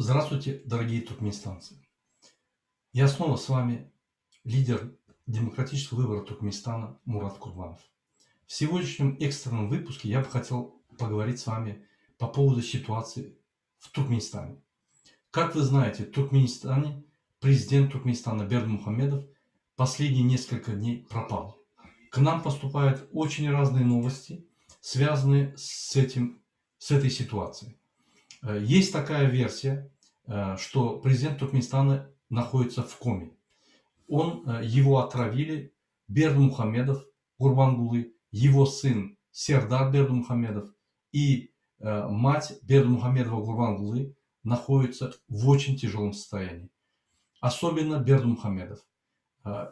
Здравствуйте, дорогие туркменистанцы. Я снова с вами, лидер демократического выбора Туркменистана Мурат Курбанов. В сегодняшнем экстренном выпуске я бы хотел поговорить с вами по поводу ситуации в Туркменистане. Как вы знаете, в Туркменистане президент Туркменистана Бердымухамедов последние несколько дней пропал. К нам поступают очень разные новости, связанные с этой ситуацией. Есть такая версия, что президент Туркменистана находится в коме. Его отравили Бердымухамедов Гурбангулы, его сын Сердар Бердымухамедов и мать Бердымухамедова Гурбангулы находятся в очень тяжелом состоянии. Особенно Бердымухамедов.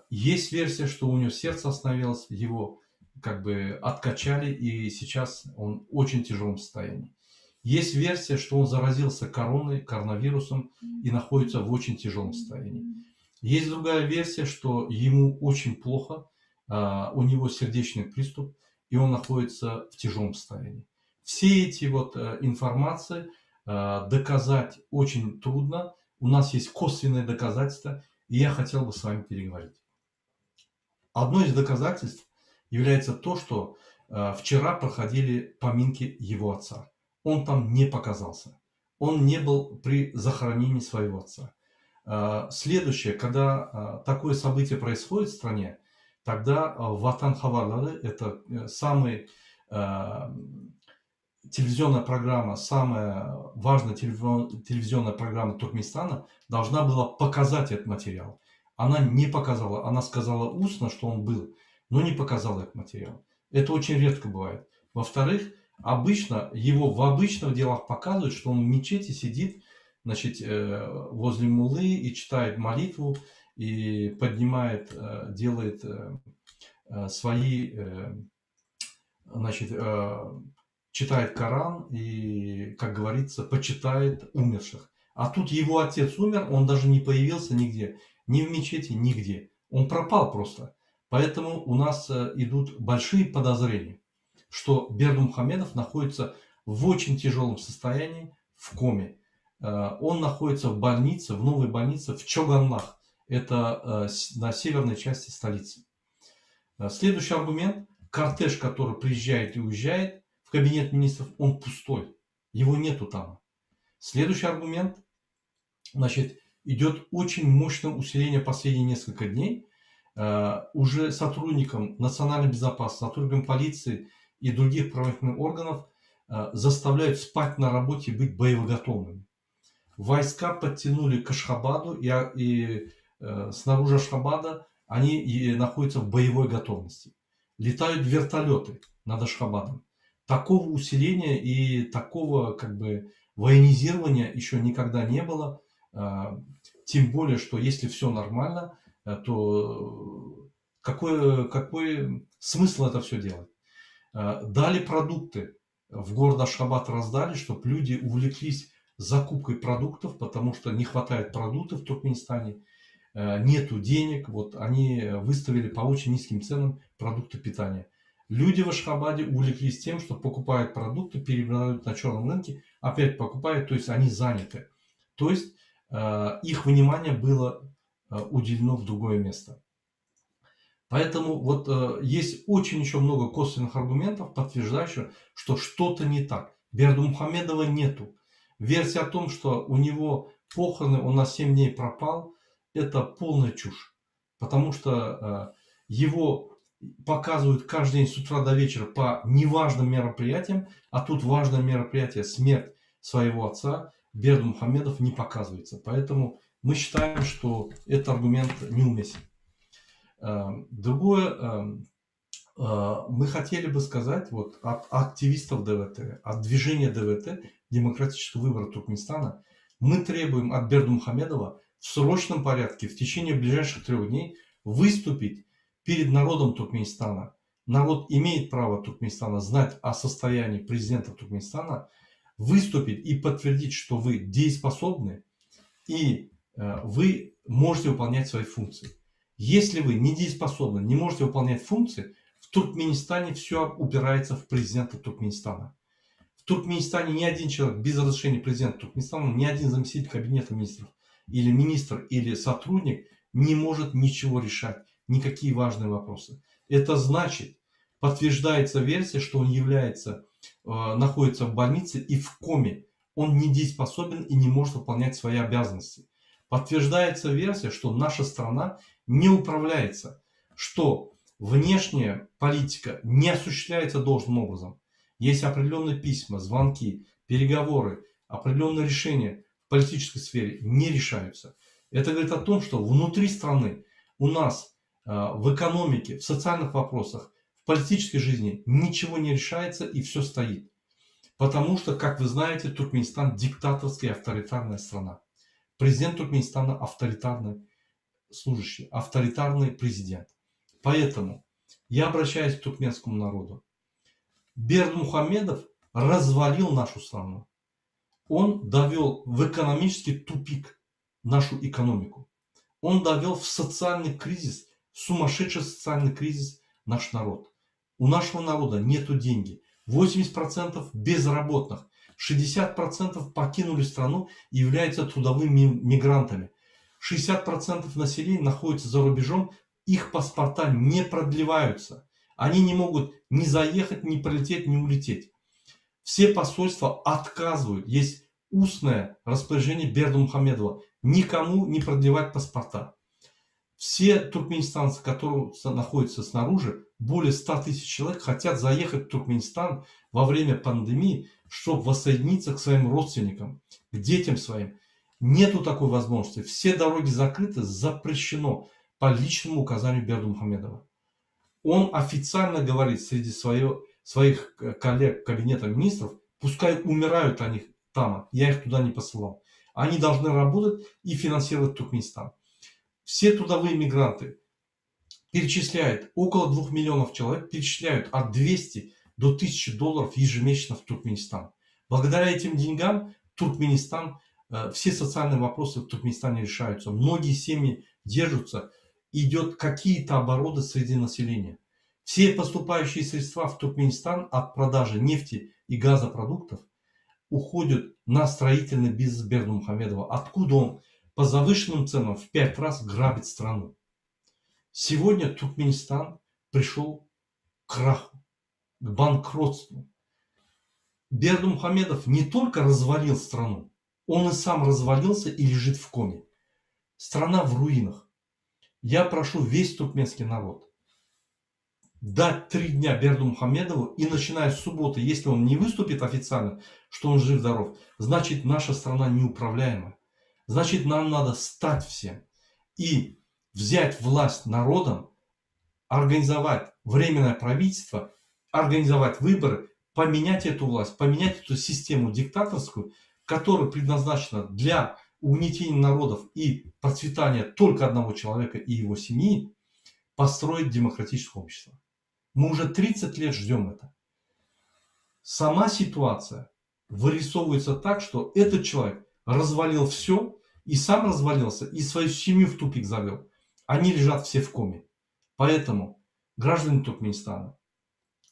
Есть версия, что у него сердце остановилось, его откачали, и сейчас он в очень тяжелом состоянии. Есть версия, что он заразился коронавирусом и находится в очень тяжелом состоянии. Есть другая версия, что ему очень плохо, у него сердечный приступ, и он находится в тяжелом состоянии. Все эти информации доказать очень трудно. У нас есть косвенные доказательства, и я хотел бы с вами переговорить. Одно из доказательств является то, что вчера проходили поминки его отца. Он там не показался. Он не был при захоронении своего отца. Следующее, когда такое событие происходит в стране, тогда Ватан Хаварлары, это самая телевизионная программа, самая важная телевизионная программа Туркменистана, должна была показать этот материал. Она не показала, она сказала устно, что он был, но не показала этот материал. Это очень редко бывает. Во-вторых, обычно его в обычных делах показывают, что он в мечети сидит, возле муллы и читает молитву, и поднимает, делает свои, читает Коран и, как говорится, почитает умерших. А тут его отец умер, он даже не появился нигде, ни в мечети, нигде. Он пропал просто. Поэтому у нас идут большие подозрения, что Бердымухамедов находится в очень тяжелом состоянии, в коме. Он находится в больнице, в новой больнице в Чоганлах. Это на северной части столицы. Следующий аргумент. Кортеж, который приезжает и уезжает в кабинет министров, он пустой. Его нету там. Следующий аргумент. Идет очень мощное усиление последние несколько дней. Уже сотрудникам национальной безопасности, сотрудникам полиции и других правоохранительных органов заставляют спать на работе и быть боеготовными. Войска подтянули к Ашхабаду, и снаружи Ашхабада они находятся в боевой готовности. Летают вертолеты над Ашхабадом. Такого усиления и такого военизирования еще никогда не было. Тем более, что если все нормально, то какой смысл это все делать? Дали продукты, в город Ашхабад раздали, чтобы люди увлеклись закупкой продуктов, потому что не хватает продуктов в Туркменистане, нету денег, они выставили по очень низким ценам продукты питания. Люди в Ашхабаде увлеклись тем, что покупают продукты, перепродают на черном рынке, опять покупают, то есть они заняты. То есть их внимание было уделено в другое место. Поэтому есть очень еще много косвенных аргументов, подтверждающих, что что-то не так. Бердымухамедова нету. Версия о том, что у него похороны, он на 7 дней пропал, это полная чушь. Потому что его показывают каждый день с утра до вечера по неважным мероприятиям, а тут важное мероприятие, смерть своего отца, Бердымухамедов не показывается. Поэтому мы считаем, что этот аргумент неуместен. Другое, мы хотели бы сказать от активистов ДВТ, от движения ДВТ, демократического выбора Туркменистана, мы требуем от Бердымухамедова в срочном порядке в течение ближайших 3 дней выступить перед народом Туркменистана. Народ имеет право Туркменистана знать о состоянии президента Туркменистана, выступить и подтвердить, что вы дееспособны и вы можете выполнять свои функции. Если вы недееспособны, не можете выполнять функции, в Туркменистане все упирается в президента Туркменистана. В Туркменистане ни один человек без разрешения президента Туркменистана, ни один заместитель кабинета министров или министр или сотрудник не может ничего решать, никакие важные вопросы. Это значит, подтверждается версия, что он находится в больнице и в коме. Он недееспособен и не может выполнять свои обязанности. Подтверждается версия, что наша страна не управляется, что внешняя политика не осуществляется должным образом. Есть определенные письма, звонки, переговоры, определенные решения в политической сфере не решаются. Это говорит о том, что внутри страны у нас в экономике, в социальных вопросах, в политической жизни ничего не решается и все стоит. Потому что, как вы знаете, Туркменистан диктаторская и авторитарная страна. Президент Туркменистана авторитарный служащий, авторитарный президент. Поэтому я обращаюсь к туркменскому народу. Бердымухамедов развалил нашу страну. Он довел в экономический тупик нашу экономику. Он довел в социальный кризис, сумасшедший социальный кризис наш народ. У нашего народа нету денег. 80% безработных, 60% покинули страну и являются трудовыми мигрантами. 60% населения находится за рубежом, их паспорта не продлеваются. Они не могут ни заехать, ни прилететь, ни улететь. Все посольства отказывают. Есть устное распоряжение Бердымухамедова никому не продлевать паспорта. Все туркменистанцы, которые находятся снаружи, более 100 тысяч человек, хотят заехать в Туркменистан во время пандемии, чтобы воссоединиться к своим родственникам, к детям своим. Нету такой возможности. Все дороги закрыты, запрещено по личному указанию Бердымухамедова. Он официально говорит среди своих коллег кабинета министров, пускай умирают они там, я их туда не посылал. Они должны работать и финансировать Туркменистан. Все трудовые мигранты перечисляют, около 2 миллионов человек перечисляют от 200 до 1000 долларов ежемесячно в Туркменистан. Благодаря этим деньгам Туркменистан, все социальные вопросы в Туркменистане решаются. Многие семьи держатся, идет какие-то обороты среди населения. Все поступающие средства в Туркменистан от продажи нефти и газопродуктов уходят на строительный бизнес Бердымухамедова. Откуда он по завышенным ценам в 5 раз грабит страну? Сегодня Туркменистан пришел к краху, к банкротству. Бердымухамедов не только развалил страну, он и сам развалился и лежит в коме. Страна в руинах. Я прошу весь туркменский народ дать 3 дня Бердымухамедову, и начиная с субботы, если он не выступит официально, что он жив-здоров, значит наша страна неуправляемая. Значит, нам надо стать всем и взять власть народом, организовать временное правительство, организовать выборы, поменять эту власть, поменять эту систему диктаторскую, которая предназначена для угнетения народов и процветания только одного человека и его семьи, построить демократическое общество. Мы уже 30 лет ждем это. Сама ситуация вырисовывается так, что этот человек развалил все, и сам развалился, и свою семью в тупик завел. Они лежат все в коме. Поэтому, граждане Туркменистана,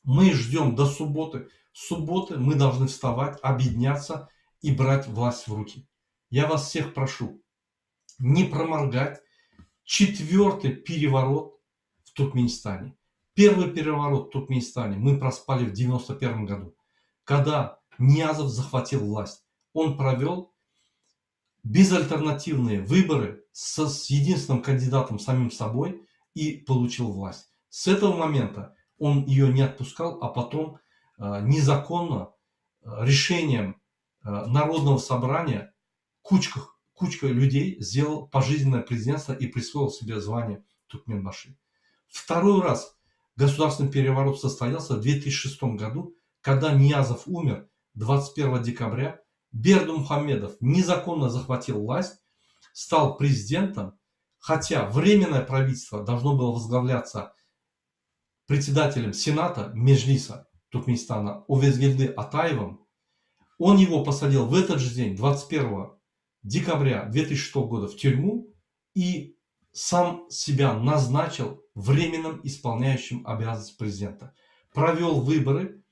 мы ждем до субботы. С субботы мы должны вставать, объединяться и брать власть в руки. Я вас всех прошу не проморгать 4-й переворот в Туркменистане. Первый переворот в Туркменистане мы проспали в 91 году, когда Ниязов захватил власть. Он провел безальтернативные выборы с единственным кандидатом самим собой и получил власть. С этого момента он ее не отпускал, а потом незаконно решением народного собрания кучка людей сделал пожизненное президентство и присвоил себе звание Туркменбаши. Второй раз государственный переворот состоялся в 2006 году, когда Ниязов умер 21 декабря. Бердымухамедов незаконно захватил власть, стал президентом, хотя временное правительство должно было возглавляться председателем Сената Меджлиса Туркменистана Овезгельды Атаевым. Он его посадил в этот же день, 21 декабря 2006 года, в тюрьму и сам себя назначил временным исполняющим обязанности президента. Провел выборы.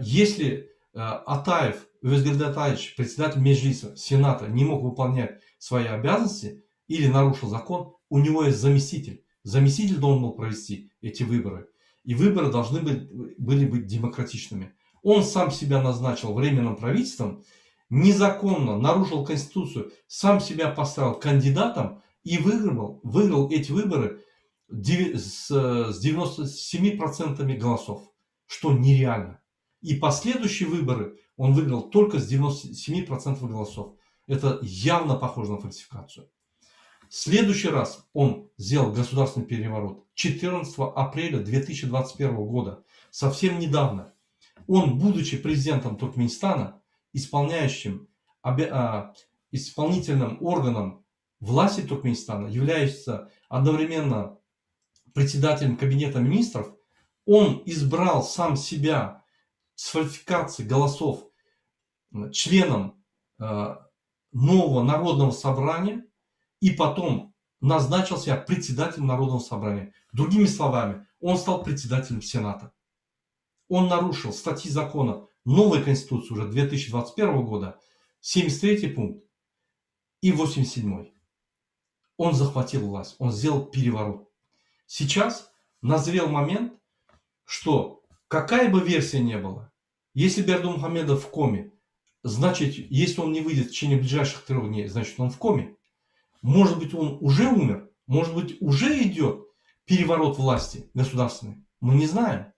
Если Атаев, Өзгелді Атаевич, председатель Меджлиса, Сената, не мог выполнять свои обязанности или нарушил закон, у него есть заместитель. Заместитель должен был провести эти выборы. И выборы должны были быть демократичными. Он сам себя назначил временным правительством, незаконно нарушил Конституцию, сам себя поставил кандидатом и выиграл эти выборы с 97% голосов, что нереально. И последующие выборы он выиграл только с 97% голосов. Это явно похоже на фальсификацию. В следующий раз он сделал государственный переворот 14 апреля 2021 года, совсем недавно. Он, будучи президентом Туркменистана, исполнительным органом власти Туркменистана, является одновременно председателем кабинета министров, он избрал сам себя с фальсификацией голосов членом нового народного собрания и потом назначил себя председателем народного собрания. Другими словами, он стал председателем Сената. Он нарушил статьи закона новой Конституции уже 2021 года, 73 пункт и 87. Он захватил власть, он сделал переворот. Сейчас назрел момент, что какая бы версия ни была, если Бердымухамедов в коме, значит, если он не выйдет в течение ближайших 3 дней, значит, он в коме. Может быть, он уже умер, может быть, уже идет переворот власти государственной. Мы не знаем.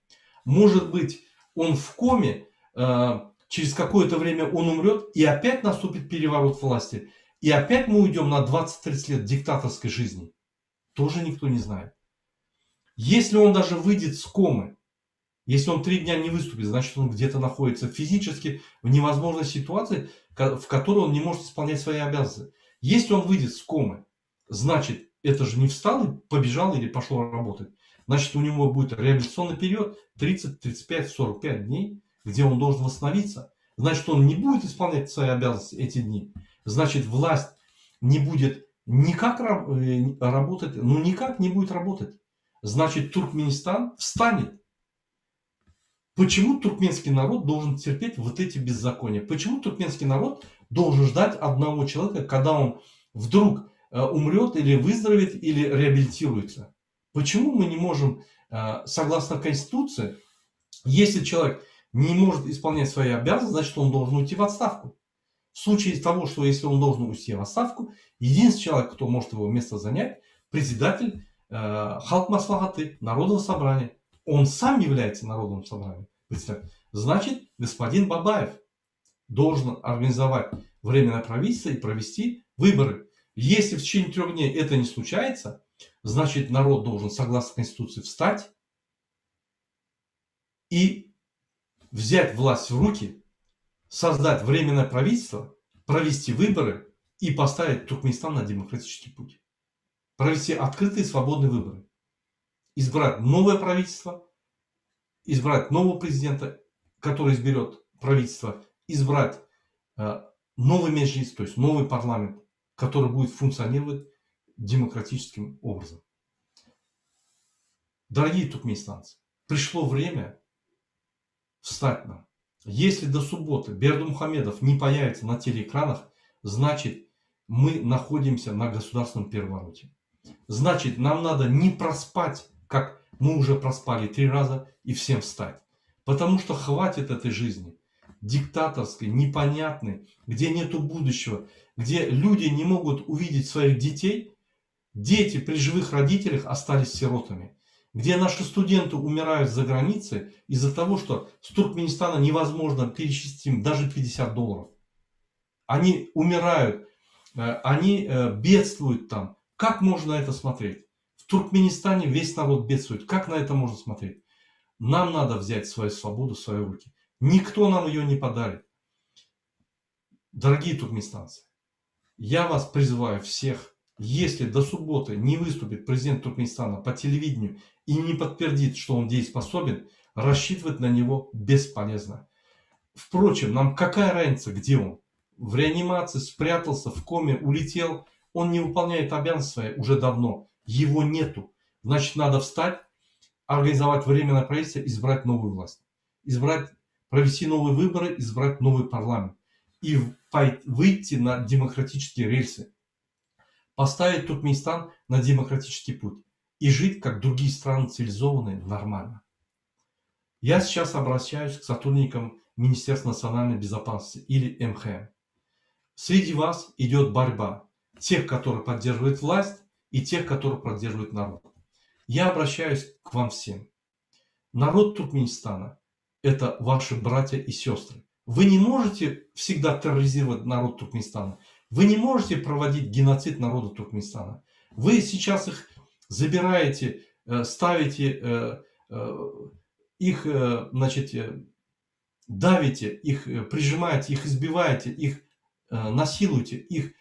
Может быть, он в коме, через какое-то время он умрет, и опять наступит переворот власти. И опять мы уйдем на 20-30 лет диктаторской жизни. Тоже никто не знает. Если он даже выйдет с комы, если он 3 дня не выступит, значит, он где-то находится физически в невозможной ситуации, в которой он не может исполнять свои обязанности. Если он выйдет с комы, значит, это же не встал и побежал или пошел работать. Значит, у него будет реабилитационный период 30, 35, 45 дней, где он должен восстановиться. Значит, он не будет исполнять свои обязанности эти дни. Значит, власть не будет никак работать, никак не будет работать. Значит, Туркменистан встанет. Почему туркменский народ должен терпеть вот эти беззакония? Почему туркменский народ должен ждать одного человека, когда он вдруг умрет или выздоровеет, или реабилитируется? Почему мы не можем, согласно Конституции, если человек не может исполнять свои обязанности, значит, он должен уйти в отставку. В случае того, что если он должен уйти в отставку, единственный человек, кто может его место занять, председатель Халк Маслахаты, Народного собрания. Он сам является Народным собранием. Значит, господин Бабаев должен организовать временное правительство и провести выборы. Если в течение 3 дней это не случается, значит, народ должен, согласно Конституции, встать и взять власть в руки, создать временное правительство, провести выборы и поставить Туркменистан на демократический путь. Провести открытые и свободные выборы. Избрать новое правительство, избрать нового президента, который изберет правительство, избрать новый меджлис, то есть новый парламент, который будет функционировать демократическим образом. Дорогие туркменистанцы, пришло время встать нам. Если до субботы Бердымухамедов не появится на телеэкранах, значит, мы находимся на государственном перевороте. Значит, нам надо не проспать, как мы уже проспали 3 раза, и всем встать. Потому что хватит этой жизни. Диктаторской, непонятной, где нету будущего, где люди не могут увидеть своих детей, дети при живых родителях остались сиротами, где наши студенты умирают за границей из-за того, что с Туркменистана невозможно перечислить им даже $50. Они умирают, они бедствуют там. Как можно на это смотреть? В Туркменистане весь народ бедствует. Как на это можно смотреть? Нам надо взять свою свободу в свои руки. Никто нам ее не подарит. Дорогие туркменистанцы, я вас призываю всех, если до субботы не выступит президент Туркменистана по телевидению и не подтвердит, что он дееспособен, рассчитывать на него бесполезно. Впрочем, нам какая разница, где он? В реанимации, спрятался, в коме, улетел. Он не выполняет обязанности свои уже давно. Его нету. Значит, надо встать, организовать временное правительство, избрать новую власть. Избрать провести новые выборы, избрать новый парламент и выйти на демократические рельсы, поставить Туркменистан на демократический путь и жить, как другие страны цивилизованные, нормально. Я сейчас обращаюсь к сотрудникам Министерства национальной безопасности или МХМ. Среди вас идет борьба тех, которые поддерживают власть, и тех, которые поддерживают народ. Я обращаюсь к вам всем. Народ Туркменистана – это ваши братья и сестры. Вы не можете всегда терроризировать народ Туркменистана. Вы не можете проводить геноцид народа Туркменистана. Вы сейчас их забираете, ставите их, давите, их прижимаете, их избиваете, их насилуете, их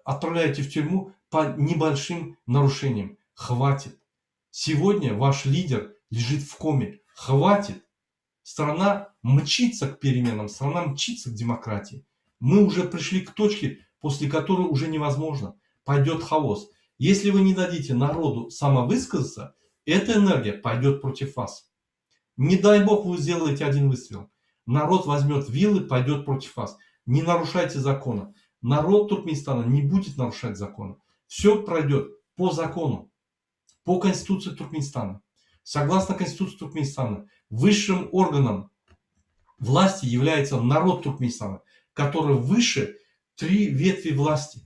отправляете в тюрьму по небольшим нарушениям. Хватит. Сегодня ваш лидер лежит в коме. Хватит. Страна мчится к переменам, страна мчится к демократии. Мы уже пришли к точке, после которой уже невозможно. Пойдет хаос. Если вы не дадите народу самовысказаться, эта энергия пойдет против вас. Не дай бог вы сделаете один выстрел. Народ возьмет вилы, пойдет против вас. Не нарушайте закона. Народ Туркменистана не будет нарушать закона. Все пройдет по закону, по Конституции Туркменистана. Согласно Конституции Туркменистана, высшим органом власти является народ Туркменистана, который выше 3 ветви власти.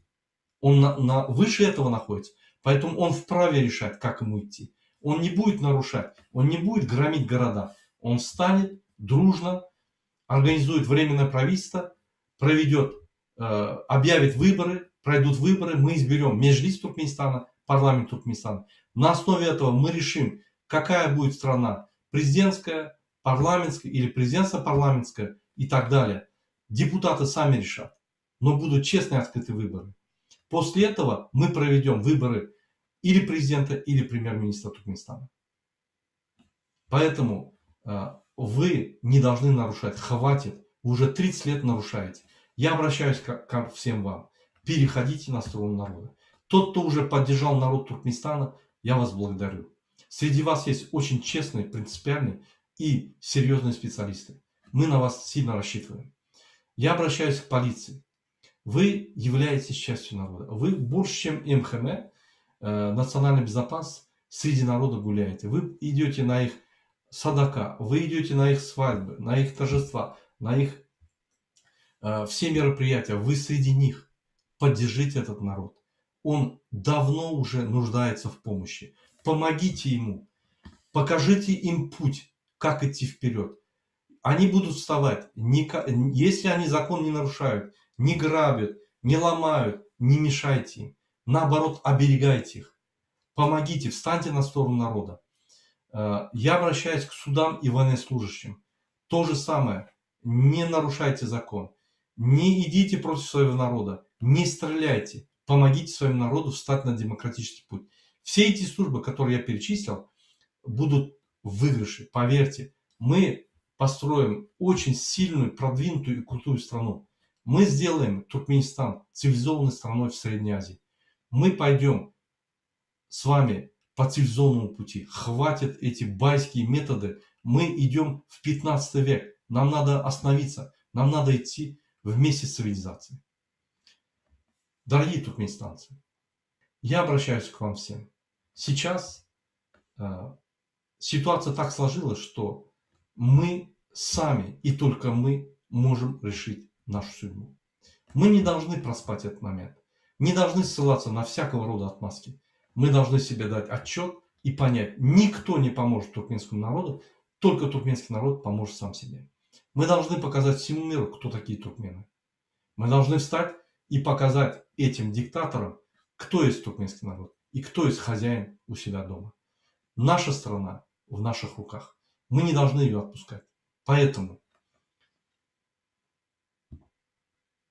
Он выше этого находится. Поэтому он вправе решать, как ему идти. Он не будет нарушать, он не будет громить города. Он встанет дружно, организует временное правительство, проведет, объявит выборы, пройдут выборы, мы изберем Меджлис Туркменистана, парламент Туркменистана. На основе этого мы решим, какая будет страна, президентская, парламентская или президентско-парламентская и так далее. Депутаты сами решат, но будут честные открытые выборы. После этого мы проведем выборы или президента, или премьер-министра Туркменистана. Поэтому вы не должны нарушать. Хватит. Вы уже 30 лет нарушаете. Я обращаюсь ко всем вам. Переходите на сторону народа. Тот, кто уже поддержал народ Туркменистана, я вас благодарю. Среди вас есть очень честные, принципиальные и серьезные специалисты. Мы на вас сильно рассчитываем. Я обращаюсь к полиции. Вы являетесь частью народа. Вы больше, чем МХМ, национальная безопасность, среди народа гуляете. Вы идете на их садака, вы идете на их свадьбы, на их торжества, на их все мероприятия. Вы среди них. Поддержите этот народ. Он давно уже нуждается в помощи. Помогите ему. Покажите им путь, как идти вперед. Они будут вставать, если они закон не нарушают, не грабят, не ломают, не мешайте им. Наоборот, оберегайте их. Помогите, встаньте на сторону народа. Я обращаюсь к судам и военнослужащим. То же самое. Не нарушайте закон. Не идите против своего народа. Не стреляйте. Помогите своему народу встать на демократический путь. Все эти службы, которые я перечислил, будут в выигрыше. Поверьте, мы построим очень сильную, продвинутую и крутую страну. Мы сделаем Туркменистан цивилизованной страной в Средней Азии. Мы пойдем с вами по цивилизованному пути. Хватит эти байские методы. Мы идем в 15 век. Нам надо остановиться. Нам надо идти вместе с цивилизацией. Дорогие туркменистанцы, я обращаюсь к вам всем. Сейчас ситуация так сложилась, что мы сами и только мы можем решить нашу судьбу. Мы не должны проспать этот момент. Не должны ссылаться на всякого рода отмазки. Мы должны себе дать отчет и понять, никто не поможет туркменскому народу, только туркменский народ поможет сам себе. Мы должны показать всему миру, кто такие туркмены. Мы должны встать и показать этим диктаторам, кто есть туркменский народ и кто есть хозяин у себя дома. Наша страна в наших руках. Мы не должны ее отпускать. Поэтому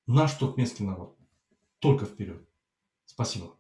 наш туркменский народ только вперед. Спасибо.